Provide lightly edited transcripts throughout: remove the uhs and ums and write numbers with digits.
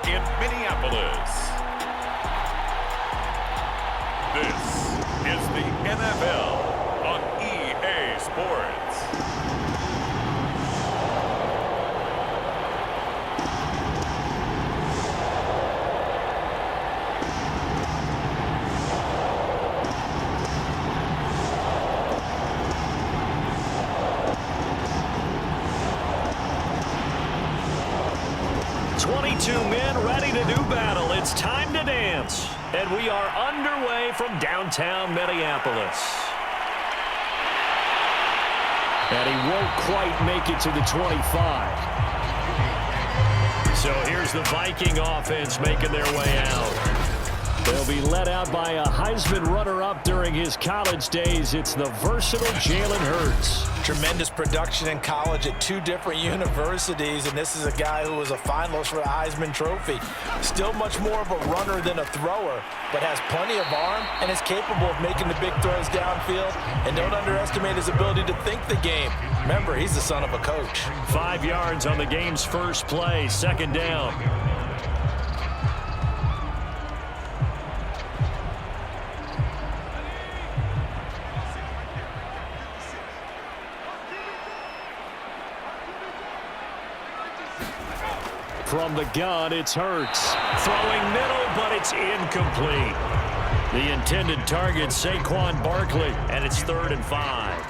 in Minneapolis. This is the NFL on EA Sports. Men ready to do battle. It's time to dance. And we are underway from downtown Minneapolis. And he won't quite make it to the 25. So here's the Viking offense making their way out. They'll be led out by a Heisman runner-up during his college days. It's the versatile Jalen Hurts. Tremendous production in college at two different universities, and this is a guy who was a finalist for the Heisman Trophy. Still much more of a runner than a thrower, but has plenty of arm and is capable of making the big throws downfield. And don't underestimate his ability to think the game. Remember, he's the son of a coach. 5 yards on the game's first play, second down. From the gun, it's Hurts. Throwing middle, but it's incomplete. The intended target, Saquon Barkley, and it's 3rd and 5.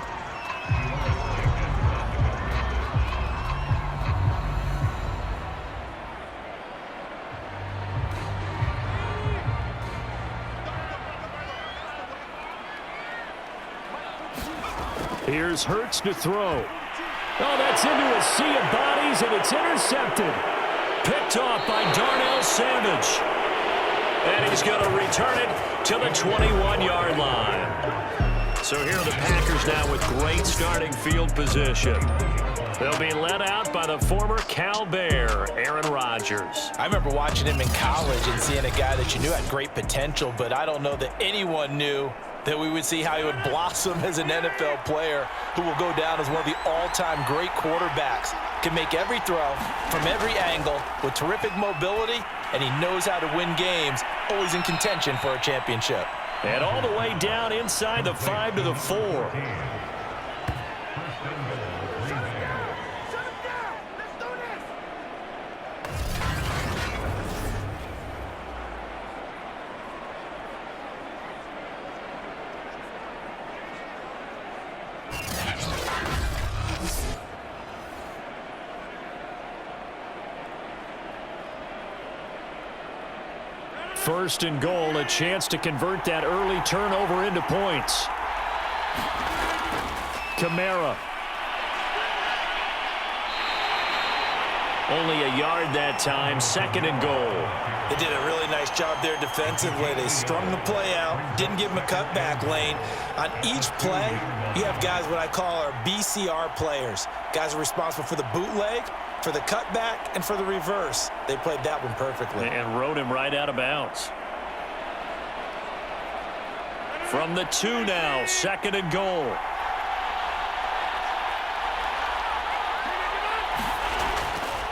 Here's Hurts to throw. Oh, that's into a sea of bodies, and it's intercepted. Picked off by Darnell Savage. And he's going to return it to the 21-yard line. So here are the Packers now with great starting field position. They'll be led out by the former Cal Bear, Aaron Rodgers. I remember watching him in college and seeing a guy that you knew had great potential, but I don't know that anyone knew that we would see how he would blossom as an NFL player who will go down as one of the all-time great quarterbacks. Can make every throw from every angle with terrific mobility, and he knows how to win games, always in contention for a championship. And all the way down inside the 5 to the 4. First and goal, a chance to convert that early turnover into points. Kamara. Only a yard that time, 2nd and goal. They did a really nice job there defensively. They strung the play out, didn't give him a cutback lane. On each play, you have guys what I call our BCR players. Guys are responsible for the bootleg, for the cutback, and for the reverse. They played that one perfectly. And rode him right out of bounds. From the 2 now, 2nd and goal.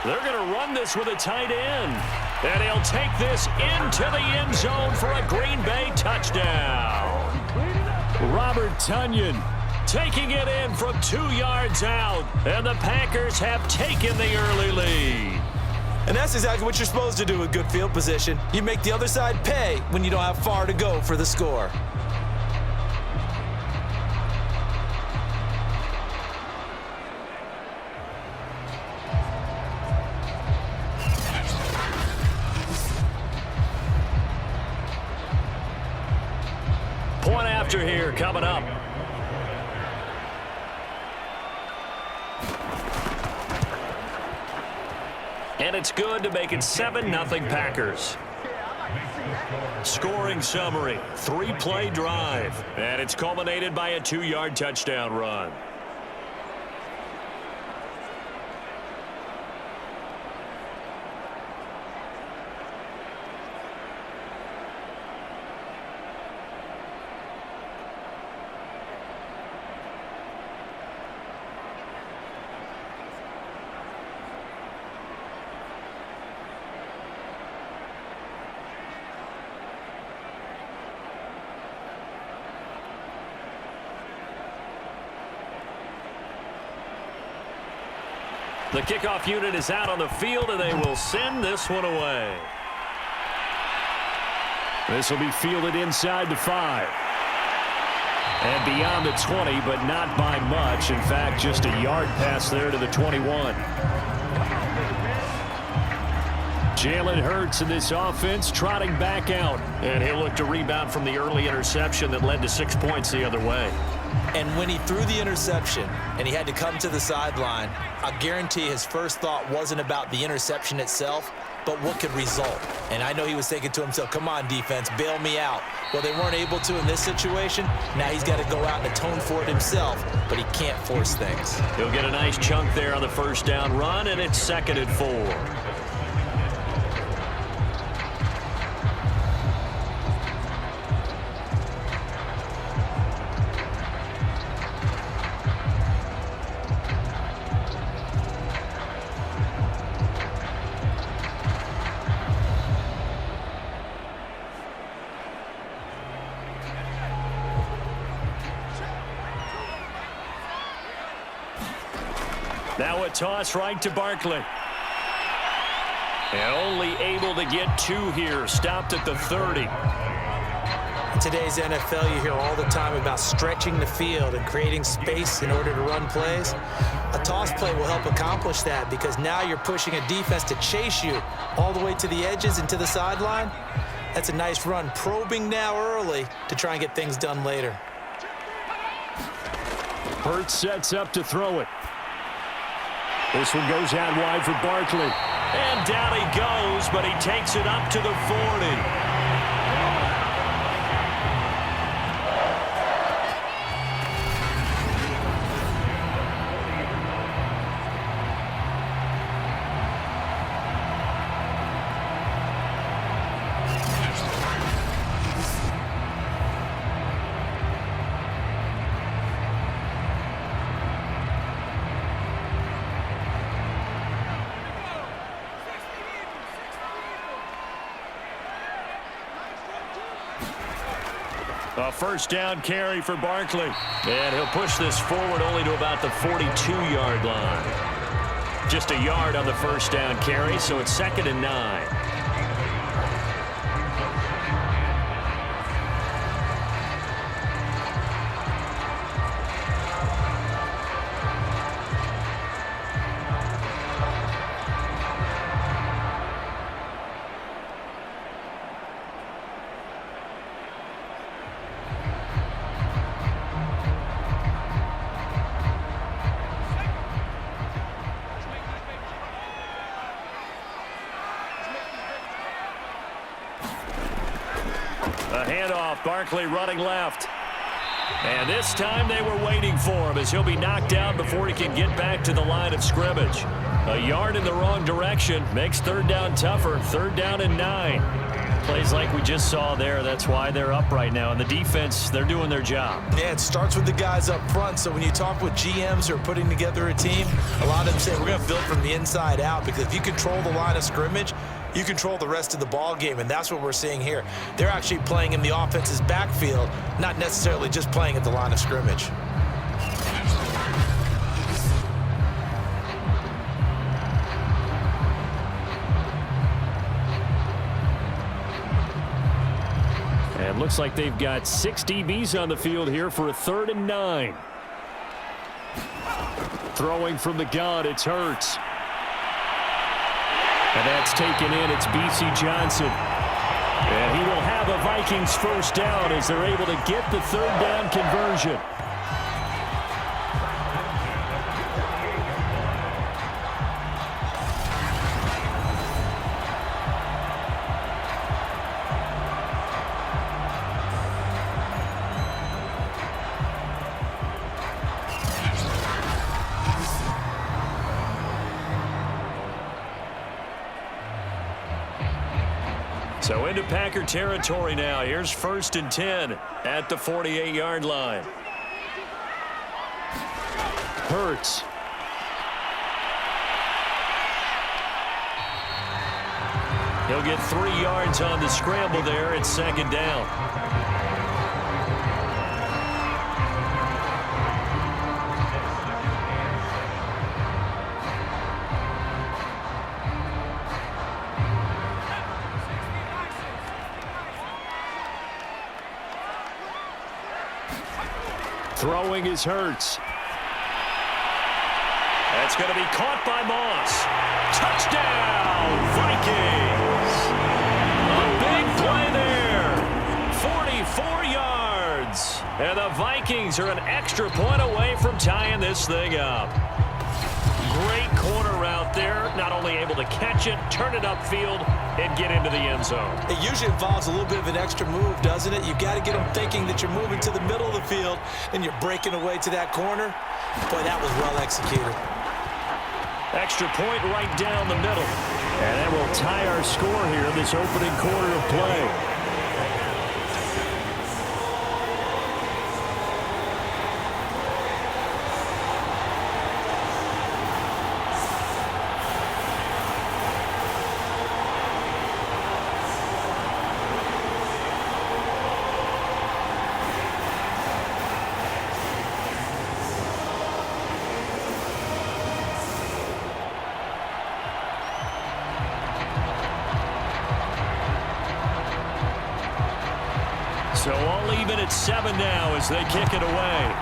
They're going to run this with a tight end. And he'll take this into the end zone for a Green Bay touchdown. Robert Tonyan taking it in from 2 yards out. And the Packers have taken the early lead. And that's exactly what you're supposed to do with good field position. You make the other side pay when you don't have far to go for the score. Point after here coming up. And it's good to make it 7-0 Packers. Scoring summary, 3-play drive. And it's culminated by a 2-yard touchdown run. The kickoff unit is out on the field, and they will send this one away. This will be fielded inside the 5. And beyond the 20, but not by much. In fact, just a yard pass there to the 21. Jalen Hurts in this offense trotting back out. And he'll look to rebound from the early interception that led to 6 points the other way. And when he threw the interception and he had to come to the sideline, I guarantee his first thought wasn't about the interception itself, but what could result. And I know he was thinking to himself, come on, defense, bail me out. Well, they weren't able to in this situation. Now he's got to go out and atone for it himself, but he can't force things. He'll get a nice chunk there on the first down run, and it's 2nd and 4. Now a toss right to Barkley. And only able to get 2 here. Stopped at the 30. In today's NFL, you hear all the time about stretching the field and creating space in order to run plays. A toss play will help accomplish that because now you're pushing a defense to chase you all the way to the edges and to the sideline. That's a nice run, probing now early to try and get things done later. Hurts sets up to throw it. This one goes out wide for Barkley. And down he goes, but he takes it up to the 40. A first down carry for Barkley. And he'll push this forward only to about the 42-yard line. Just a yard on the first down carry, so it's 2nd and 9. A handoff, Barkley running left. And this time they were waiting for him as he'll be knocked down before he can get back to the line of scrimmage. A yard in the wrong direction makes 3rd down tougher. 3rd down and 9. Plays like we just saw there. That's why they're up right now. And the defense, they're doing their job. Yeah, it starts with the guys up front. So when you talk with GMs who are putting together a team, a lot of them say we're going to build from the inside out because if you control the line of scrimmage, you control the rest of the ball game, and that's what we're seeing here. They're actually playing in the offense's backfield, not necessarily just playing at the line of scrimmage. And looks like they've got 6 DBs on the field here for a 3rd and 9. Throwing from the gun, it's Hurts. And that's taken in. It's B.C. Johnson. And he will have a Vikings first down as they're able to get the 3rd down conversion. So into Packer territory now. Here's 1st and 10 at the 48-yard line. Hurts. He'll get 3 yards on the scramble there. It's 2nd down. Throwing is Hurts. That's going to be caught by Moss. Touchdown, Vikings. A big play there. 44 yards. And the Vikings are an extra point away from tying this thing up. Great corner route there. Not only able to catch it, turn it upfield, and get into the end zone. It usually involves a little bit of an extra move, doesn't it? You've got to get them thinking that you're moving to the middle of the field and you're breaking away to that corner. Boy, that was well executed. Extra point right down the middle. And that will tie our score here in this opening quarter of play. So all even at 7 now as they kick it away.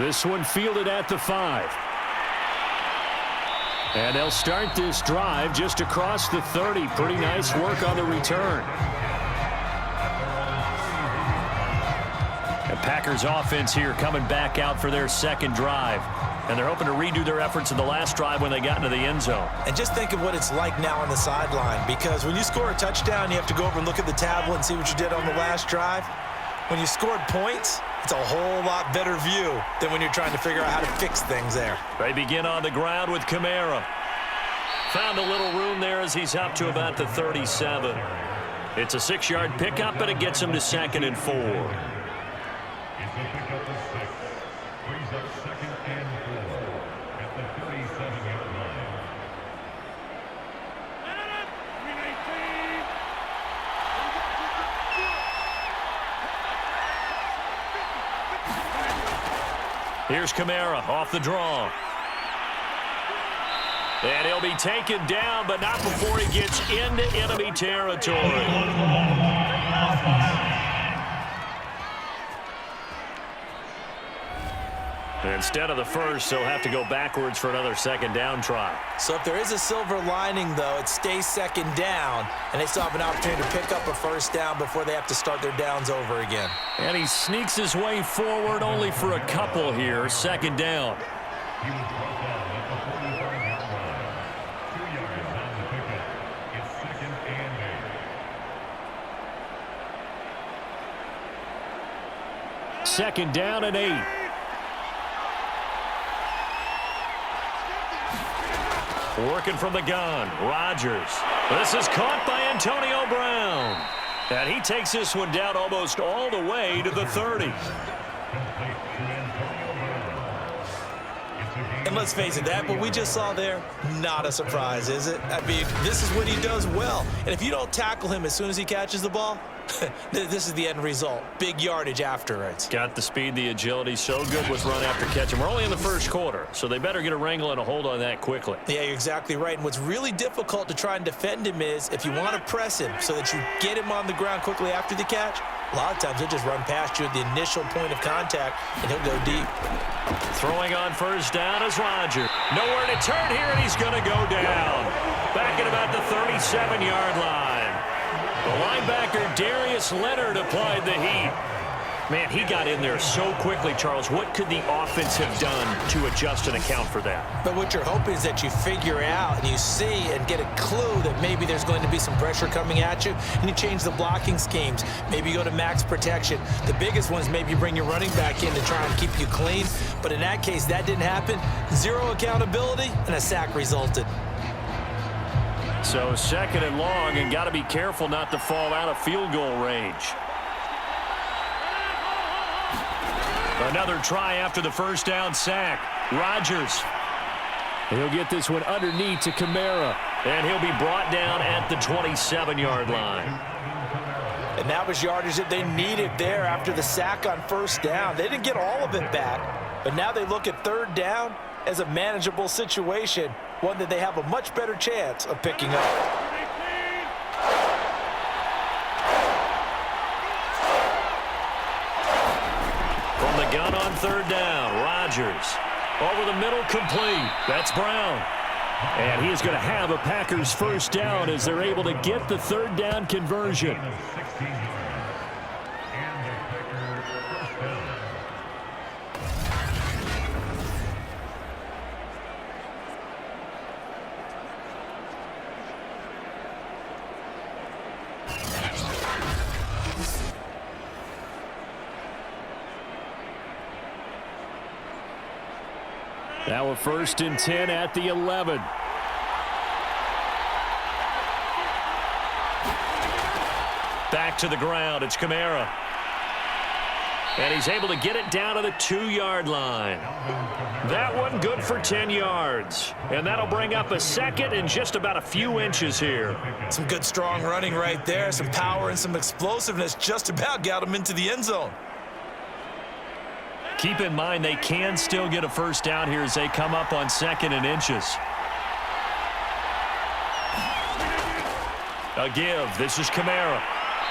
This one fielded at the 5. And they'll start this drive just across the 30. Pretty nice work on the return. The Packers offense here coming back out for their second drive. And they're hoping to redo their efforts in the last drive when they got into the end zone. And just think of what it's like now on the sideline, because when you score a touchdown, you have to go over and look at the tablet and see what you did on the last drive. When you scored points, it's a whole lot better view than when you're trying to figure out how to fix things there. They begin on the ground with Kamara. Found a little room there as he's up to about the 37. It's a 6-yard pickup, and it gets him to 2nd and 4. Here's Kamara off the draw. And he'll be taken down, but not before he gets into enemy territory. Instead of the first, they'll have to go backwards for another 2nd down try. So if there is a silver lining, though, it stays 2nd down, and they still have an opportunity to pick up a 1st down before they have to start their downs over again. And he sneaks his way forward only for a couple here. 2nd down. Second down and 8. Working from the gun, Rodgers. This is caught by Antonio Brown. And he takes this one down almost all the way to the 30. And let's face it, that what we just saw there, not a surprise, is it? I mean, this is what he does well. And if you don't tackle him as soon as he catches the ball, this is the end result. Big yardage after it. Got the speed, the agility, so good with run after catch. And we're only in the first quarter, so they better get a wrangle and a hold on that quickly. Yeah, you're exactly right. And what's really difficult to try and defend him is if you want to press him so that you get him on the ground quickly after the catch, a lot of times he'll just run past you at the initial point of contact, and he'll go deep. Throwing on 1st down is Rodgers. Nowhere to turn here, and he's going to go down. Back at about the 37-yard line. The linebacker, Darius Leonard, applied the heat. Man, he got in there so quickly, Charles. What could the offense have done to adjust and account for that? But what you're hoping is that you figure out and you see and get a clue that maybe there's going to be some pressure coming at you, and you change the blocking schemes. Maybe you go to max protection. The biggest one is maybe you bring your running back in to try and keep you clean. But in that case, that didn't happen. 0 accountability, and a sack resulted. So 2nd and long, and got to be careful not to fall out of field goal range. Another try after the 1st down sack. Rodgers. He'll get this one underneath to Kamara. And he'll be brought down at the 27-yard line. And that was yardage that they needed there after the sack on 1st down. They didn't get all of it back, but now they look at 3rd down as a manageable situation, one that they have a much better chance of picking up. third down. Rodgers over the middle, complete. That's Brown. And he is going to have a Packers first down as they're able to get the third down conversion. Now a 1st and 10 at the 11. Back to the ground. It's Kamara. And he's able to get it down to the 2-yard line. That one good for 10 yards. And that'll bring up a 2nd and just about a few inches here. Some good strong running right there. Some power and some explosiveness just about got him into the end zone. Keep in mind they can still get a first down here as they come up on 2nd and inches. A give. This is Kamara.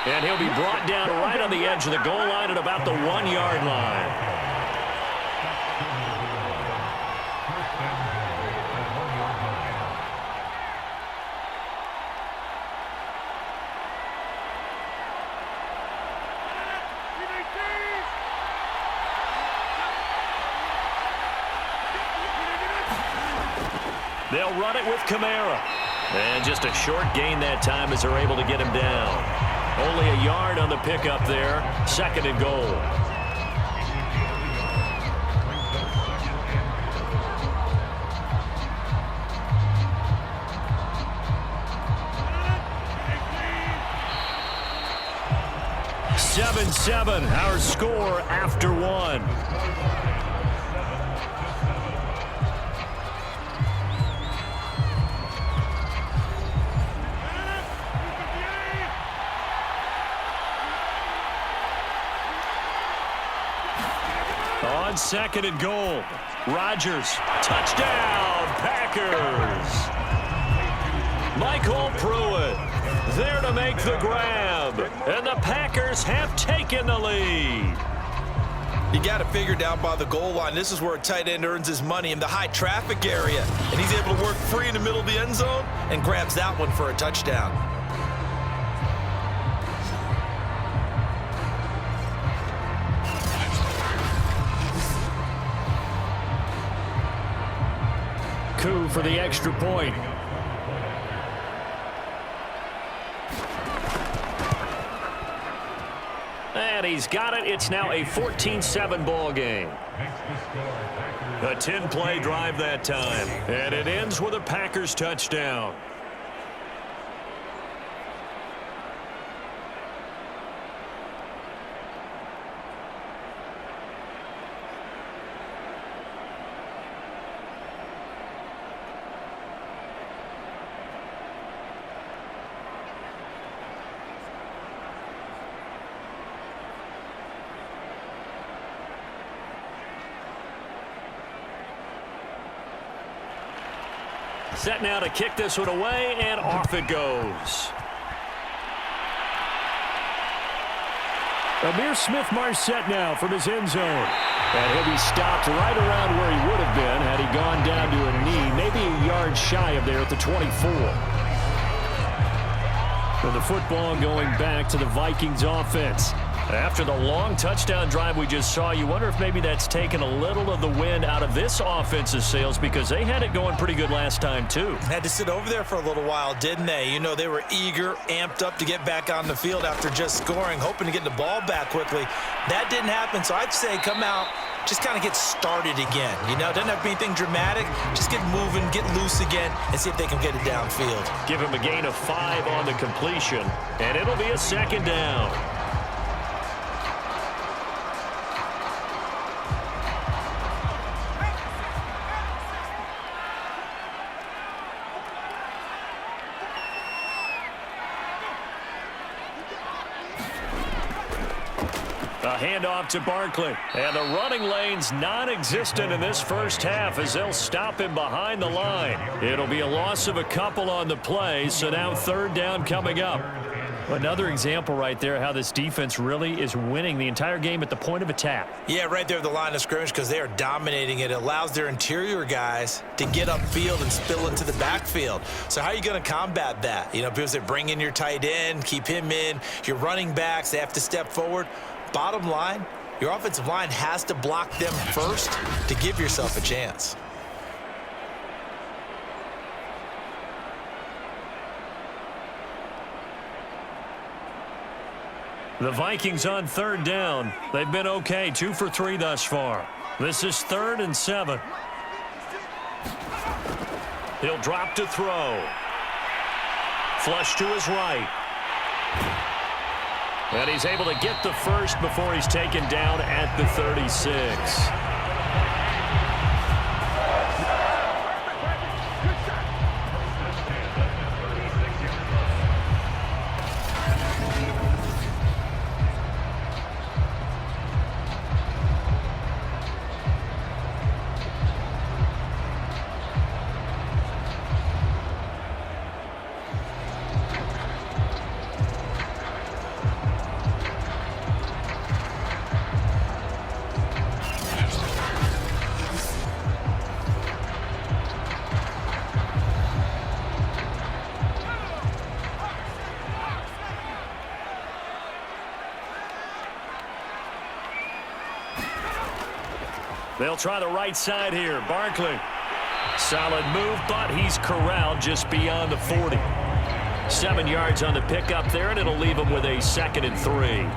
And he'll be brought down right on the edge of the goal line at about the 1-yard line. They'll run it with Kamara. And just a short gain that time as they're able to get him down. Only a yard on the pickup there. 2nd and goal. Seven, our score after 1. On 2nd and goal. Rodgers. Touchdown, Packers. Michael Pruitt there to make the grab. And the Packers have taken the lead. You got it figured out by the goal line. This is where a tight end earns his money, in the high traffic area. And he's able to work free in the middle of the end zone and grabs that one for a touchdown. Coup for the extra point. And he's got it. It's now a 14-7 ball game. A 10-play drive that time. And it ends with a Packers touchdown. Set now to kick this one away, and off it goes. Amir Smith-Marset now from his end zone. And he'll be stopped right around where he would have been had he gone down to a knee, maybe a yard shy of there at the 24. And the football going back to the Vikings offense. After the long touchdown drive we just saw, you wonder if maybe that's taken a little of the wind out of this offense's sails, because they had it going pretty good last time too. Had to sit over there for a little while, didn't they? You know, they were eager, amped up to get back on the field after just scoring, hoping to get the ball back quickly. That didn't happen, so I'd say come out, just kind of get started again. You know, doesn't have to be anything dramatic. Just get moving, get loose again, and see if they can get it downfield. Give him a gain of 5 on the completion, and it'll be a 2nd down. A handoff to Barkley. And the running lane's non-existent in this first half as they'll stop him behind the line. It'll be a loss of a couple on the play, so now 3rd down coming up. Another example right there how this defense really is winning the entire game at the point of attack. Yeah, right there at the line of scrimmage because they are dominating it. It allows their interior guys to get upfield and spill into the backfield. So how are you going to combat that? You know, people say bring in your tight end, keep him in. Your running backs, they have to step forward. Bottom line, your offensive line has to block them first to give yourself a chance. The Vikings on third down. They've been okay, 2 for 3 thus far. This is 3rd and 7. He'll drop to throw. Flush to his right. And he's able to get the first before he's taken down at the 36. They'll try the right side here. Barkley. Solid move, but he's corralled just beyond the 40. 7 yards on the pickup there, and it'll leave him with a 2nd and 3.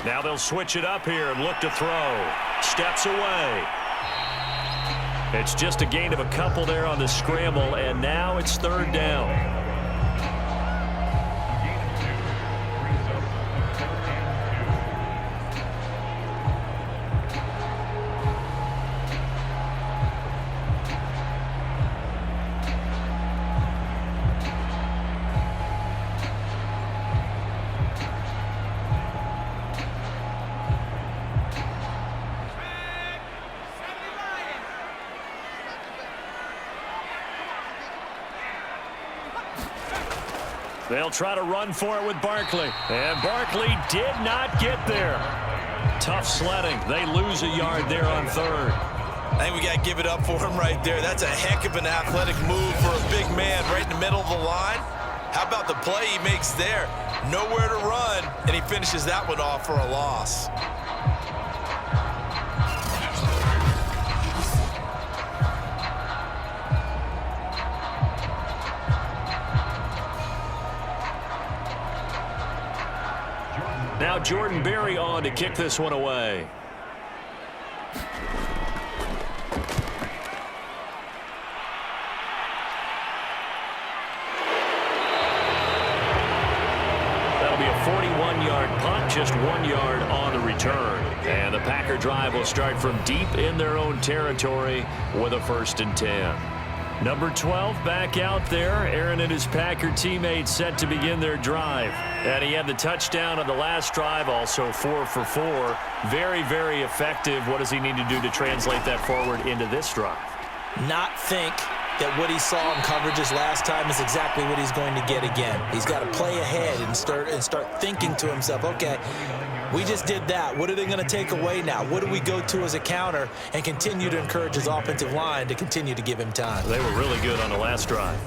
Now they'll switch it up here and look to throw. Steps away. It's just a gain of a couple there on the scramble, and now it's 3rd down. They'll try to run for it with Barkley. And Barkley did not get there. Tough sledding. They lose a yard there on 3rd. I think we got to give it up for him right there. That's a heck of an athletic move for a big man right in the middle of the line. How about the play he makes there? Nowhere to run, and he finishes that one off for a loss. Now Jordan Berry on to kick this one away. That'll be a 41-yard punt, just 1 yard on the return. And the Packer drive will start from deep in their own territory with a 1st and 10. Number 12 back out there. Aaron and his Packer teammates set to begin their drive. And he had the touchdown on the last drive, also 4 for 4. Very, very effective. What does he need to do to translate that forward into this drive? Not think that what he saw in coverages last time is exactly what he's going to get again. He's got to play ahead and start thinking to himself, okay, we just did that. What are they going to take away now? What do we go to as a counter? And continue to encourage his offensive line to continue to give him time. They were really good on the last drive.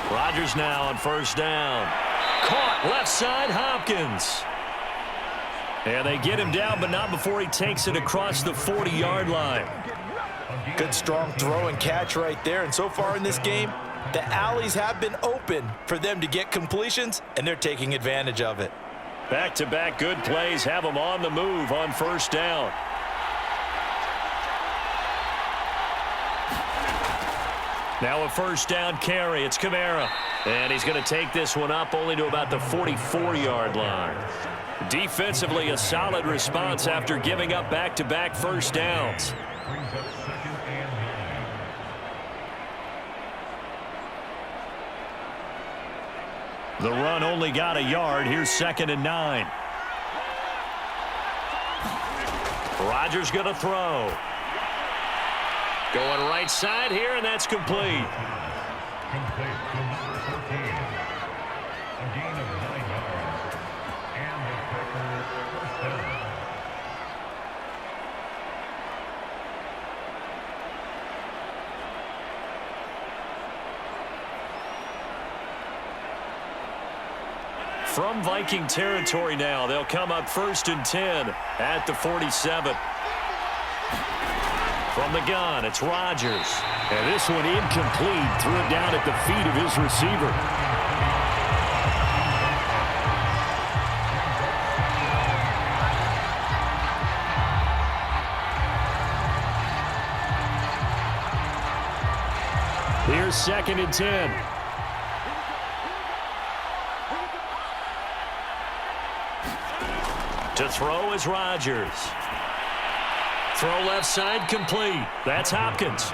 Rodgers now on 1st down. Caught left side, Hopkins. And they get him down, but not before he takes it across the 40-yard line. Good strong throw and catch right there. And so far in this game, the alleys have been open for them to get completions, and they're taking advantage of it. Back-to-back good plays have them on the move on first down. Now a first down carry. It's Kamara. And he's going to take this one up only to about the 44-yard line. Defensively, a solid response after giving up back-to-back first downs. The run only got a yard. Here's 2nd and 9. Rodgers going to throw. Going right side here, and that's complete. From Viking territory now, they'll come up 1st and 10 at the 47. From the gun, it's Rodgers. And this one incomplete. Threw it down at the feet of his receiver. Here's 2nd and 10. To throw is Rodgers. Throw left side complete. That's Hopkins.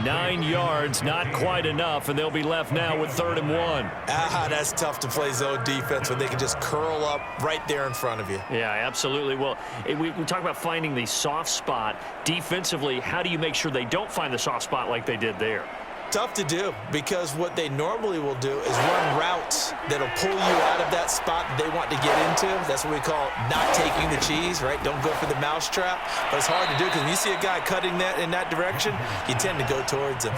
9 yards, not quite enough, and they'll be left now with 3rd and 1. That's tough to play zone defense when they can just curl up right there in front of you. Yeah, absolutely. Well, we talk about finding the soft spot. Defensively, how do you make sure they don't find the soft spot like they did there? Tough to do, because what they normally will do is run routes that'll pull you out of that spot that they want to get into. That's what we call not taking the cheese, right? Don't go for the mousetrap. But it's hard to do, because when you see a guy cutting that in that direction, you tend to go towards him.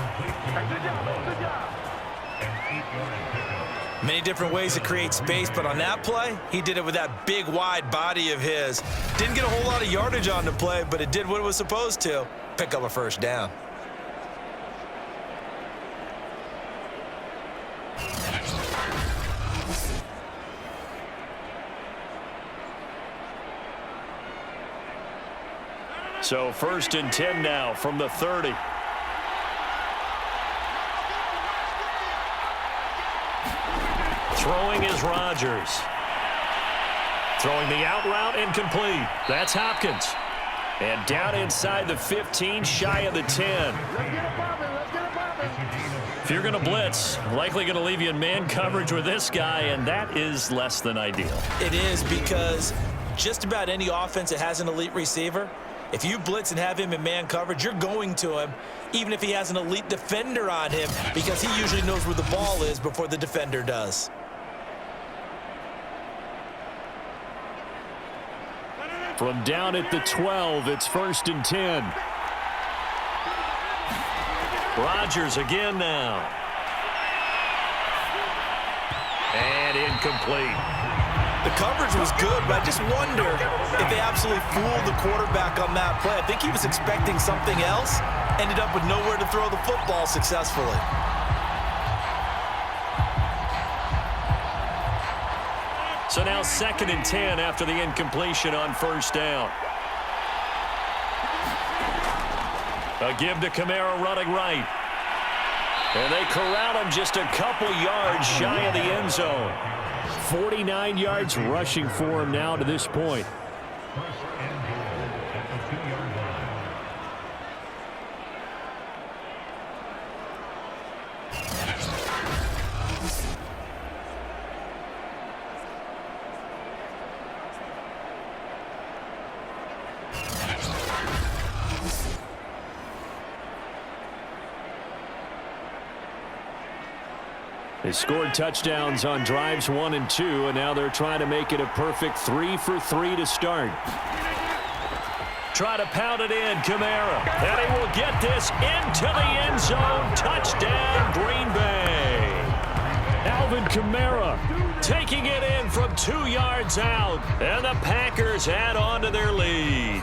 Many different ways to create space, but on that play, he did it with that big, wide body of his. Didn't get a whole lot of yardage on the play, but it did what it was supposed to. Pick up a first down. So 1st and 10 now from the 30. Throwing is Rodgers. Throwing the out route incomplete. That's Hopkins. And down inside the 15, shy of the 10. If you're going to blitz, likely going to leave you in man coverage with this guy, and that is less than ideal. It is, because just about any offense that has an elite receiver, if you blitz and have him in man coverage, you're going to him, even if he has an elite defender on him, because he usually knows where the ball is before the defender does. From down at the 12, it's 1st and 10. Rodgers again now. And incomplete. The coverage was good, but I just wonder if they absolutely fooled the quarterback on that play. I think he was expecting something else, ended up with nowhere to throw the football successfully. So now 2nd and 10 after the incompletion on first down. A give to Kamara running right. And they corral him just a couple yards shy of the end zone. 49 yards rushing for him now to this point. They scored touchdowns on drives 1 and 2, and now they're trying to make it a perfect 3 for 3 to start. Try to pound it in, Kamara. And he will get this into the end zone. Touchdown, Green Bay. Alvin Kamara taking it in from 2 yards out, and the Packers add on to their lead.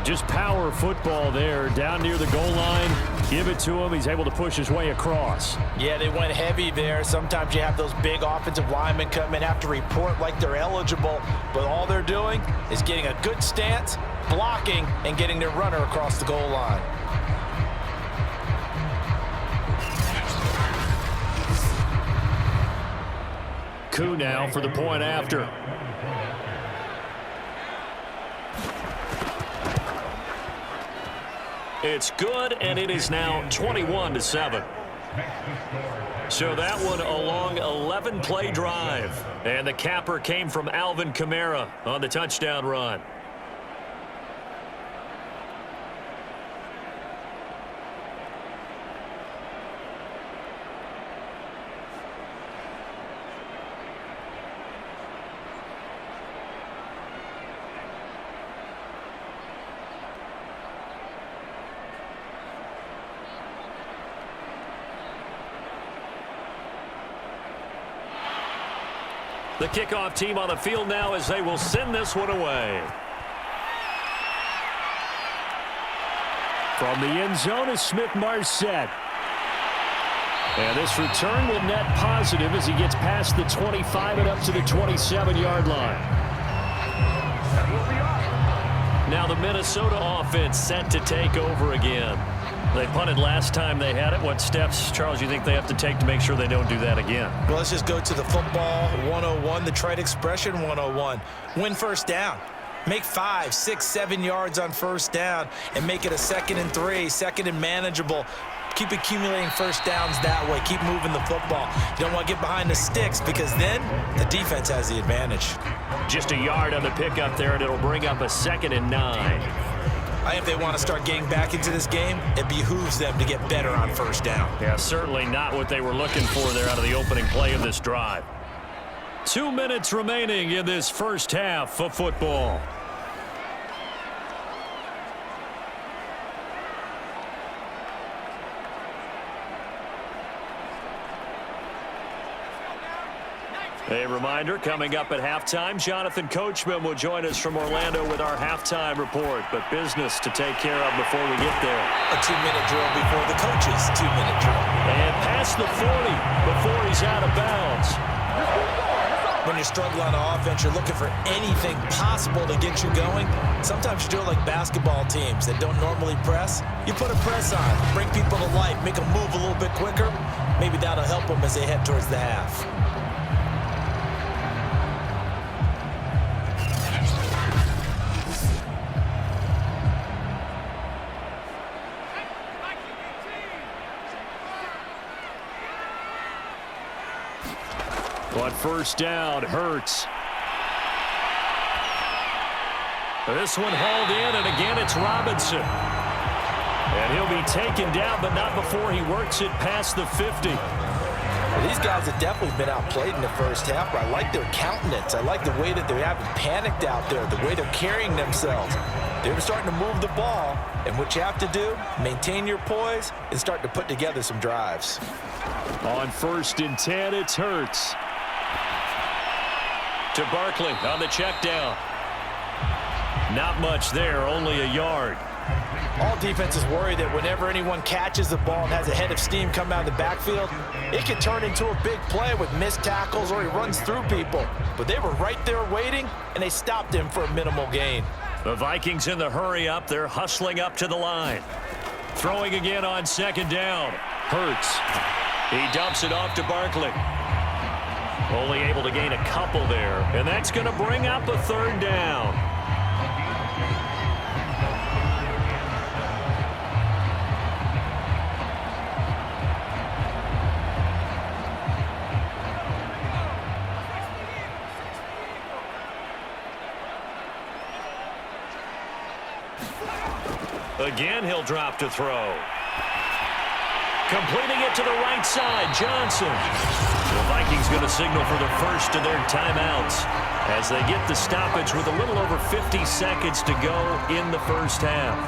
Just power football there down near the goal line. Give it to him. He's able to push his way across. Yeah, they went heavy there. Sometimes you have those big offensive linemen come in, have to report like they're eligible, but all they're doing is getting a good stance, blocking, and getting their runner across the goal line. Coup now for the point after. It's good, and it is now 21-7. So that one a long 11-play drive. And the capper came from Alvin Kamara on the touchdown run. The kickoff team on the field now as they will send this one away. From the end zone is Smith-Marset. And this return will net positive as he gets past the 25 and up to the 27-yard line. Now the Minnesota offense set to take over again. They punted last time they had it. What steps, Charles, you think they have to take to make sure they don't do that again? Well, let's just go to the football 101, the trite expression 101. Win first down. Make 5, 6, 7 yards on first down and make it a 2nd and 3, 2nd and manageable. Keep accumulating first downs that way. Keep moving the football. You don't want to get behind the sticks because then the defense has the advantage. Just a yard on the pickup there, and it'll bring up a 2nd and 9. I think if they want to start getting back into this game, it behooves them to get better on first down. Yeah, certainly not what they were looking for there out of the opening play of this drive. 2 minutes remaining in this first half of football. A reminder, coming up at halftime, Jonathan Coachman will join us from Orlando with our halftime report, but business to take care of before we get there. A 2-minute drill before the coaches' 2-minute drill. And past the 40 before he's out of bounds. When you're struggling on offense, you're looking for anything possible to get you going. Sometimes you do it like basketball teams that don't normally press. You put a press on, bring people to life, make them move a little bit quicker. Maybe that'll help them as they head towards the half. On first down, Hurts. This one hauled in, and again it's Robinson. And he'll be taken down, but not before he works it past the 50. Well, these guys have definitely been outplayed in the first half, but I like their countenance. I like the way that they haven't panicked out there, the way they're carrying themselves. They're starting to move the ball, and what you have to do, maintain your poise and start to put together some drives. On 1st and 10, it's Hurts. To Barkley on the check down. Not much there, only a yard. All defenses worry that whenever anyone catches the ball and has a head of steam come out of the backfield, it can turn into a big play with missed tackles or he runs through people. But they were right there waiting, and they stopped him for a minimal gain. The Vikings in the hurry up. They're hustling up to the line. Throwing again on 2nd down. Hurts. He dumps it off to Barkley. Only able to gain a couple there, and that's going to bring up a 3rd down. Again, he'll drop to throw. Completing it to the right side, Johnson. The Vikings going to signal for the first of their timeouts as they get the stoppage with a little over 50 seconds to go in the first half.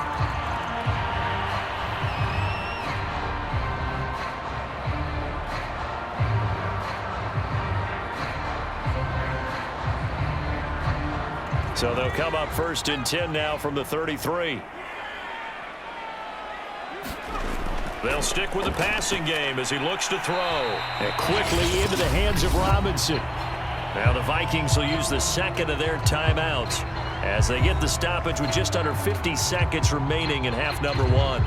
So they'll come up 1st and 10 now from the 33. They'll stick with the passing game as he looks to throw. And quickly into the hands of Robinson. Now the Vikings will use the second of their timeouts as they get the stoppage with just under 50 seconds remaining in half number one.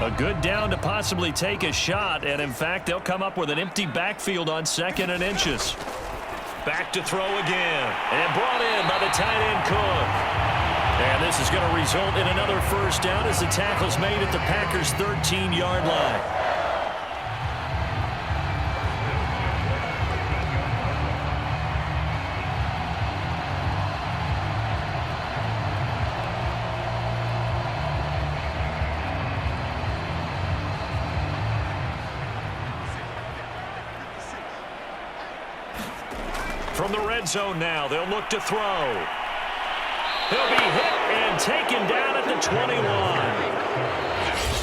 A good down to possibly take a shot, and in fact, they'll come up with an empty backfield on 2nd and inches. Back to throw again, and brought in by the tight end Cook. And this is going to result in another first down as the tackle's made at the Packers' 13-yard line. From the red zone now, they'll look to throw. He'll be hit and taken down at the 21.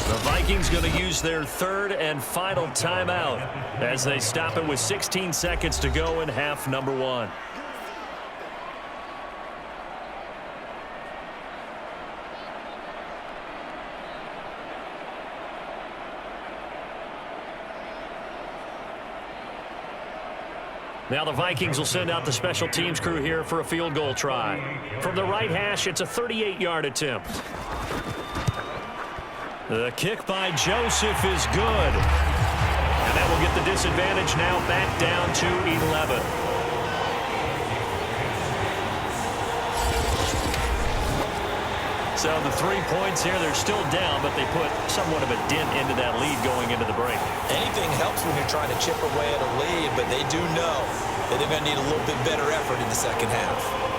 The Vikings going to use their third and final timeout as they stop it with 16 seconds to go in half number one. Now the Vikings will send out the special teams crew here for a field goal try. From the right hash, it's a 38-yard attempt. The kick by Joseph is good. And that will get the disadvantage now back down to 11. So the 3 points here, they're still down, but they put somewhat of a dent into that lead going into the break. Anything helps when you're trying to chip away at a lead, but they do know that they're going to need a little bit better effort in the second half.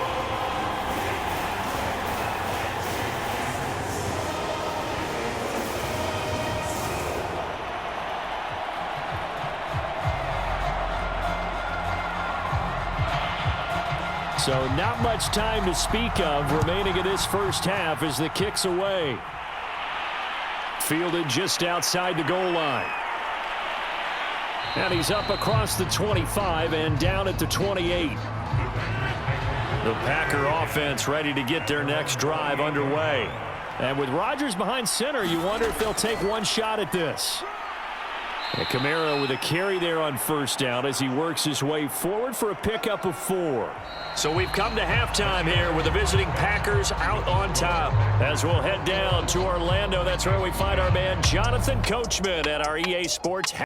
So not much time to speak of remaining in this first half as the kick's away. Fielded just outside the goal line. And he's up across the 25 and down at the 28. The Packer offense ready to get their next drive underway. And with Rodgers behind center, you wonder if they'll take one shot at this. And Kamara with a carry there on first down as he works his way forward for a pickup of 4. So we've come to halftime here with the visiting Packers out on top. As we'll head down to Orlando, that's where we find our man Jonathan Coachman at our EA Sports